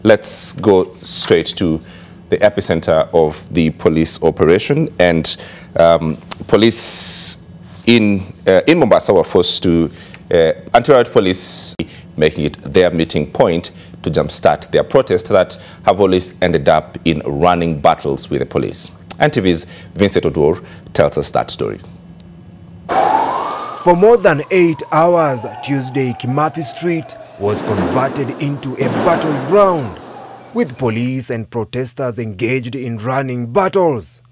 let's go straight to the epicenter of the police operation. And police in Mombasa were forced to, anti-riot police making it their meeting point to jumpstart their protest that have always ended up in running battles with the police. NTV's Vincent Odur tells us that story. For more than 8 hours, Tuesday, Kimathi Street was converted into a battleground, with police and protesters engaged in running battles.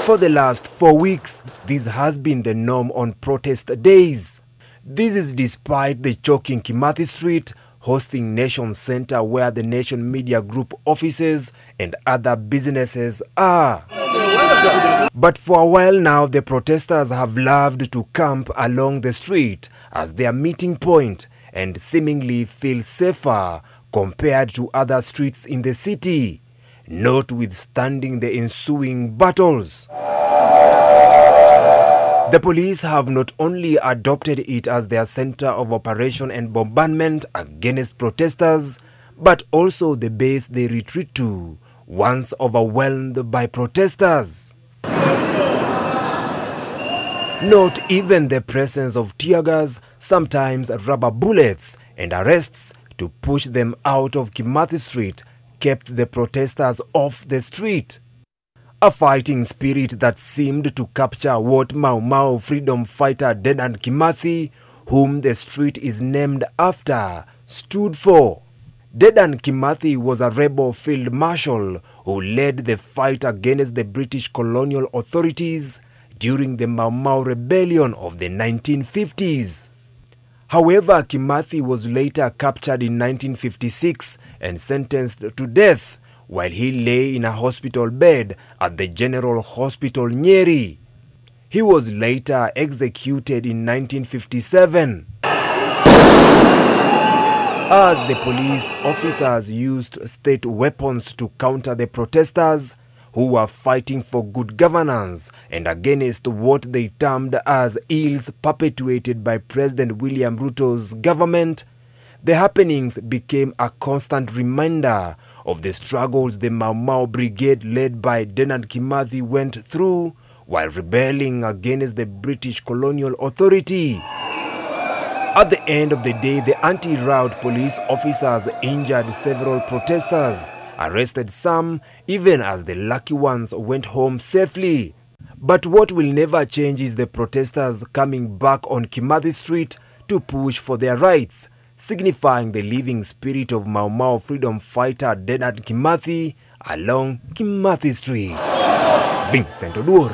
For the last 4 weeks, this has been the norm on protest days. This is despite the choking Kimathi Street hosting Nation Center, where the Nation Media Group offices and other businesses are. But for a while now, the protesters have loved to camp along the street as their meeting point and seemingly feel safer compared to other streets in the city, notwithstanding the ensuing battles. The police have not only adopted it as their center of operation and bombardment against protesters, but also the base they retreat to once overwhelmed by protesters. Not even the presence of tear gas, sometimes rubber bullets, and arrests to push them out of Kimathi Street kept the protesters off the street. A fighting spirit that seemed to capture what Mau Mau freedom fighter Dedan Kimathi, whom the street is named after, stood for. Dedan Kimathi was a rebel field marshal who led the fight against the British colonial authorities during the Mau Mau rebellion of the 1950s. However, Kimathi was later captured in 1956 and sentenced to death while he lay in a hospital bed at the General Hospital Nyeri. He was later executed in 1957. As the police officers used state weapons to counter the protesters, who were fighting for good governance and against what they termed as ills perpetuated by President William Ruto's government, the happenings became a constant reminder of the struggles the Mau Mau Brigade led by Dedan Kimathi went through while rebelling against the British colonial authority. At the end of the day, the anti-riot police officers injured several protesters, arrested some, even as the lucky ones went home safely. But what will never change is the protesters coming back on Kimathi Street to push for their rights, signifying the living spirit of Mau Mau freedom fighter Dedan Kimathi along Kimathi Street. Vincent Odur,